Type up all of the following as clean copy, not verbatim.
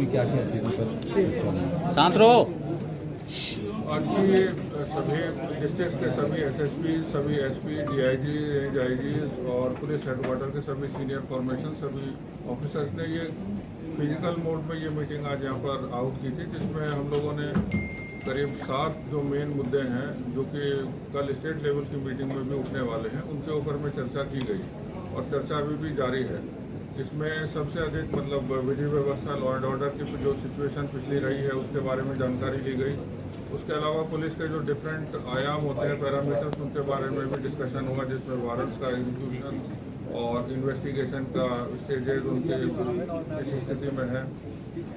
में क्या क्या चीज़ों पर शांत रहो। आज की सभी डिस्ट्रिक्ट के सभी एसएसपी, सभी एसपी, डीआईजी, रेंज आईजी और पुलिस हेडक्वार्टर के सभी सीनियर फॉर्मेशन, सभी ऑफिसर्स ने ये फिजिकल मोड में ये मीटिंग आज यहाँ पर आउट की थी, जिसमें हम लोगों ने करीब 7 जो मेन मुद्दे हैं जो कि कल स्टेट लेवल की मीटिंग में भी उठने वाले हैं, उनके ऊपर में चर्चा की गई और चर्चा अभी भी जारी है। इसमें सबसे अधिक मतलब विधि व्यवस्था, लॉ एंड ऑर्डर की जो सिचुएशन पिछली रही है उसके बारे में जानकारी ली गई। उसके अलावा पुलिस के जो डिफरेंट आयाम होते हैं, पैरामीटर्स, उनके बारे में भी डिस्कशन हुआ, जिसमें वारंट्स का एग्जीक्यूशन और इन्वेस्टिगेशन का स्टेजेस उनके किस स्थिति में है,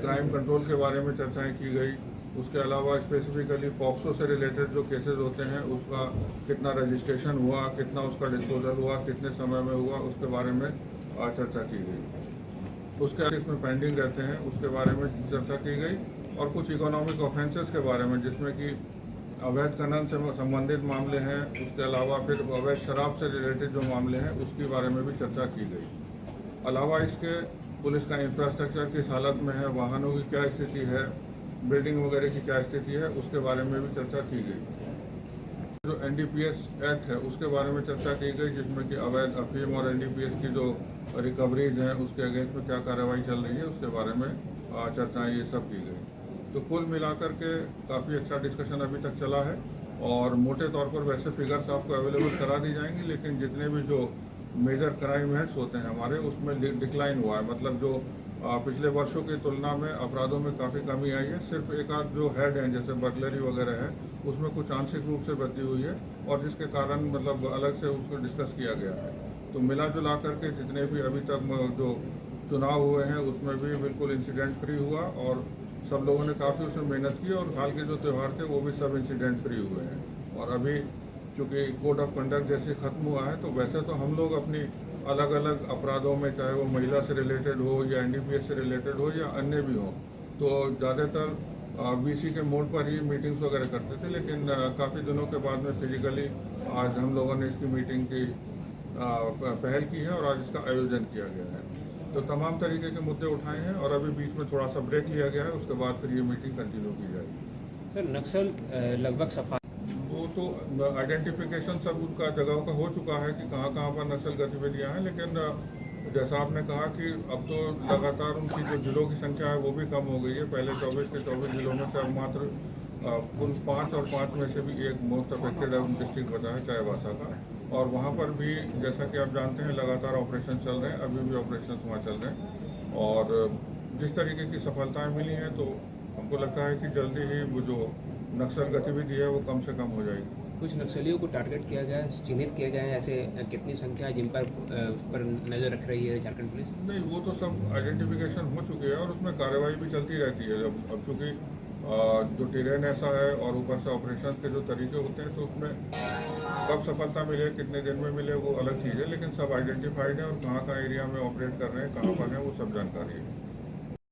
क्राइम कंट्रोल के बारे में चर्चाएं की गई। उसके अलावा स्पेसिफिकली पॉक्सो से रिलेटेड जो केसेस होते हैं उसका कितना रजिस्ट्रेशन हुआ, कितना उसका डिस्पोजल हुआ, कितने समय में हुआ, उसके बारे में चर्चा की गई। उसके इसमें पेंडिंग रहते हैं उसके बारे में चर्चा की गई और कुछ इकोनॉमिक ऑफेंसेस के बारे में, जिसमें कि अवैध खनन से संबंधित मामले हैं, उसके अलावा फिर अवैध शराब से रिलेटेड जो मामले हैं उसके बारे में भी चर्चा की गई। अलावा इसके पुलिस का इंफ्रास्ट्रक्चर किस हालत में है, वाहनों की क्या स्थिति है, बिल्डिंग वगैरह की क्या स्थिति है, उसके बारे में भी चर्चा की गई। जो एनडीपीएस एक्ट है उसके बारे में चर्चा की गई, जिसमें कि अवैध अफीम और एनडीपीएस की जो रिकवरीज हैं उसके अगेंस्ट में क्या कार्रवाई चल रही है उसके बारे में चर्चाएं ये सब की गई। तो कुल मिलाकर के काफ़ी अच्छा डिस्कशन अभी तक चला है और मोटे तौर पर वैसे फिगर्स आपको अवेलेबल करा दी जाएंगी, लेकिन जितने भी जो मेजर क्राइम हेड्स होते हैं हमारे उसमें डिक्लाइन हुआ है। मतलब जो पिछले वर्षों की तुलना में अपराधों में काफ़ी कमी आई है। सिर्फ एक आध जो हेड हैं जैसे बर्गलरी वगैरह है उसमें कुछ आंशिक रूप से वृद्धि हुई है और जिसके कारण मतलब अलग से उसको डिस्कस किया गया है। तो मिला जुला करके जितने भी अभी तक जो चुनाव हुए हैं उसमें भी बिल्कुल इंसिडेंट फ्री हुआ और सब लोगों ने काफ़ी उसमें मेहनत की और हाल के जो त्यौहार थे वो भी सब इंसिडेंट फ्री हुए हैं। और अभी चूँकि कोड ऑफ कंडक्ट जैसे ख़त्म हुआ है तो वैसे तो हम लोग अपनी अलग अलग अपराधों में, चाहे वो महिला से रिलेटेड हो या एनडीपीएस से रिलेटेड हो या अन्य भी हो, तो ज़्यादातर बीसी के मोड पर ही मीटिंग्स वगैरह करते थे, लेकिन काफ़ी दिनों के बाद में फिजिकली आज हम लोगों ने इसकी मीटिंग की पहल की है और आज इसका आयोजन किया गया है। तो तमाम तरीके के मुद्दे उठाए हैं और अभी बीच में थोड़ा सा ब्रेक लिया गया है, उसके बाद फिर ये मीटिंग कंटिन्यू की जाएगी। सर नक्सल लगभग सफा वो तो आइडेंटिफिकेशन सब उनका जगह का हो चुका है कि कहाँ कहाँ पर नक्सल गतिविधियाँ हैं, लेकिन जैसा आपने कहा कि अब तो लगातार उनकी जो जिलों की संख्या है वो भी कम हो गई है। पहले 24 के 24 जिलों में से अब मात्र कुल 5 और 5 में से भी एक मोस्ट अफेक्टेड डिस्ट्रिक्ट बचा है चाईबासा का, और वहाँ पर भी जैसा कि आप जानते हैं लगातार ऑपरेशन चल रहे हैं, अभी भी ऑपरेशन वहाँ चल रहे हैं और जिस तरीके की सफलताएँ मिली हैं तो हमको लगता है कि जल्दी ही वो जो नक्सल गतिविधि है वो कम से कम हो जाएगी। कुछ नक्सलियों को टारगेट किया गया है, चिन्हित किया गया है, ऐसे कितनी संख्या है जिन पर नज़र रख रही है झारखंड पुलिस? नहीं, वो तो सब आइडेंटिफिकेशन हो चुकी है और उसमें कार्रवाई भी चलती रहती है। अब चूँकि जो टेरेन ऐसा है और ऊपर से ऑपरेशन के जो तरीके होते हैं तो उसमें कब सफलता मिले, कितने दिन में मिले, वो अलग चीज़ है, लेकिन सब आइडेंटिफाइड है और कहाँ कहाँ एरिया में ऑपरेट कर रहे हैं, कहाँ पर हैं, वो सब जानकारी है।